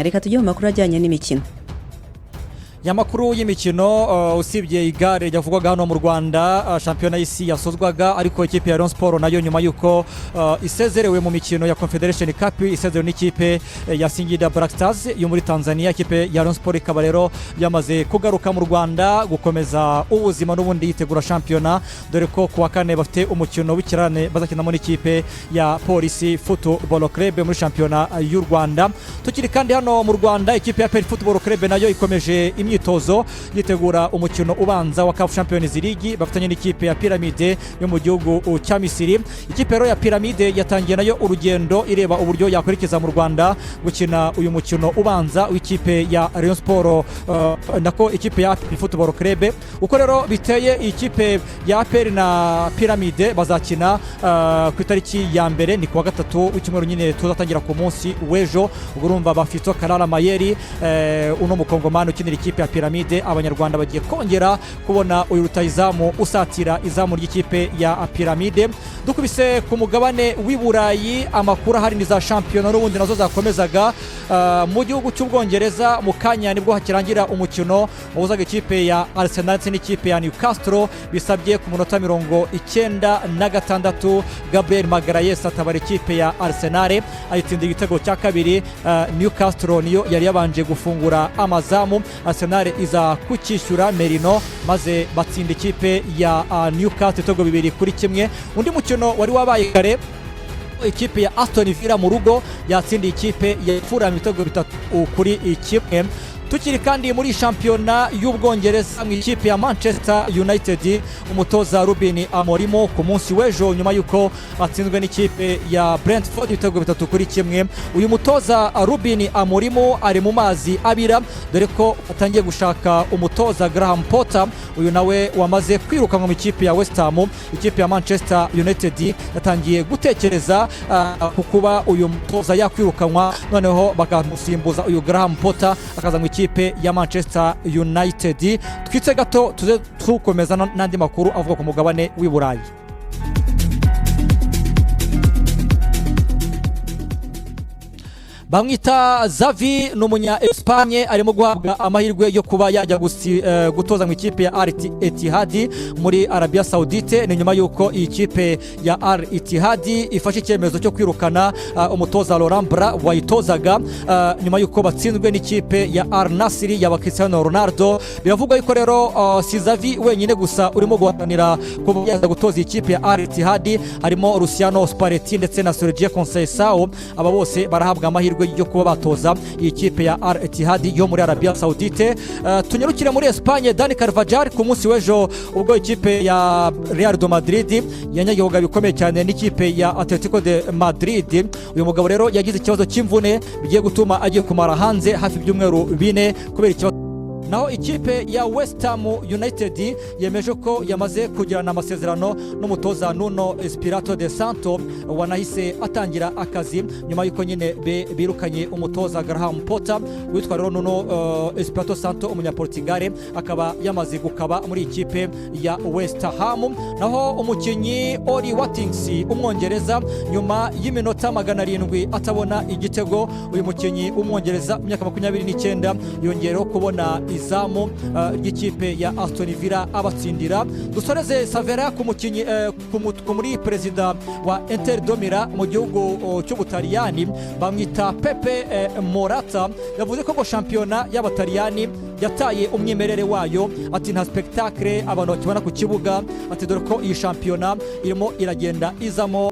Reka tujye mu makuru ajyanye n'imikino. Yamakuru y'imikino usibye igare ryavugwaga hano mu Rwanda shampiyona y'isi yasozwaga ariko ikipe ya Rayon Sport nayo nyuma yuko isezerewe mu mikino ya Confederation Cup isezerewe n'ikipe ya Singida Black Stars yo muri Tanzania. Ikipe ya Rayon Sport ikaba rero yamaze kugaruka mu Rwanda gukomeza ubuzima n'ubundi yitegura shampiyona, dore ko kuwa kane bafite umukino w'ikirane bazakinamo n'ikipe ya Police Football Club muri shampiyona y'u Rwanda. Tukiri kandi hano mu Rwanda ikipe ya Police Football Club nayo ikomeje imyitozo yitegura umukino ubanza wa CAF Champions League bafatanye n'ikipe ya Pyramide yo mu gihugu cya Misiri. Ikipe rero ya Pyramide yatangiye nayo urugendo ireba uburyo yakwerekeza mu Rwanda gukina uyu mukino ubanza w'ikipe ya Rayon Sport nako ikipe ya Football Club. Uko rero biteye ikipe ya APR na Pyramide bazakina ku itariki ya mbere ni kuwa gatatu w'icyumweru nyine tuzatangira ku munsi w'ejo. Urumva bafite Karara Mayeri uno mukongomani ukinira ikipe ya Pyramide. Abanyarwanda bagiye kongera kubona uyu rutayizamu usatira izamu ry'ikipe ya Pyramide. Dukubise ku mugabane w'i Burayi amakuru hari niza shampiyona n'ubundi nazo zakomezaga mu gihugu cy'Ubwongereza. Mu kanya nibwo hakirangira umukino wahuzaga ikipe ya Arsenal n'ikipe ya Newcastle. Bisabye ku munota 96 Gabriel Magalhaes atabara ikipe ya Arsenal ayitsinda igitego cya kabiri. Newcastle niyo yari yabanje gufungura amazamu, Arsenal iza kukishyura Merino maze batsinda ikipe ya Newcastle ibitego 2-1. Undi mukino wari wabaye kare ikipe ya Aston Villa mu rugo yatsindiye ikipe ya Fulham ibitego 3-1. Tukiri kandi muri shampiyona y'Ubwongereza mu ikipe ya Manchester United umutoza Ruben Amorim ku munsi w'ejo nyuma yuko atsinzwe n'ikipe ya Brentford ibitego 3-1. Uyu mutoza Ruben Amorim ari mu mazi abira dore ko atangiye gushaka umutoza Graham Potter, uyu nawe wamaze kwiruka mu ikipe ya West Ham. Ikipe ya Manchester United yatangiye gutekereza ku kuba uyu mutoza yakwirukanwa noneho bakamusimbuza uyu Graham Potter akaza mu ikipe ya Manchester United. Twitse gato tuze tukomeza n'andi makuru avuga ku mugabane w'i Burayi. Bamwita Xavi n'umunya Espagne arimo guhabwa amahirwe yo kuba yajya gutoza mu ikipe ya Al Ittihad muri Arabia Saudite. Ni nyuma yuko iyi kipe ya Al Ittihad ifashe icyemezo cyo kwirukana umutoza Laurent Blanc wayitozaga nyuma yuko batsinzwe n'ikipe ya Al Nassr ya Cristiano Ronaldo. Biravugwa yuko rero si Xavi wenyine gusa urimo guhatanira kuba yaza gutoza ikipe ya Al Ittihad, harimo Luciano Spalletti ndetse na Sergio Conceição. Aba bose barahabwa amahirwe yo kuba batoza iyi kipe ya Al Ittihad yo muri Arabia Saudite. Tunyarukire muri Espagne. Dani Carvajal ku munsi w'ejo ubwo ikipe ya Real de Madrid yanyagihoga bikomeye cyane n'ikipe ya Atletico de Madrid. Uyu mugabo rero yagize ikibazo cy'imvune bigiye gutuma agiye kumara hanze hafi ibyumweru 4 kubera ikibazo. Naho ikipe ya West Ham United yemeje ko yamaze kugirana amasezerano n'umutoza Nuno Espirito de Santo wanahise atangira akazi nyuma yuko nyine birukanye umutoza Graham Potter. Witwa rero Nuno Espirito Santo umunyaportugal akaba yamaze gukaba muri ikipe ya West Ham. Naho umukinyi Oli Watkins umwongereza nyuma y'iminota 700 atabona igitego, uyu mukinyi umwongereza imyaka 29 yongera kubona izamu ry'ikipe ya Aston Villa abatsindira. Dusoreze Savera ku mukinyi muri perezida wa Inter de Milan mu gihugu cy'Ubutaliyani bamwita Pepe Morata. Yavuze ko shampiyona y'Abataliyani yataye umwimerere wayo, ati nta spectacle abantu bakibona ku kibuga, ati dore ko iyi shampiyona irimo iragenda izamo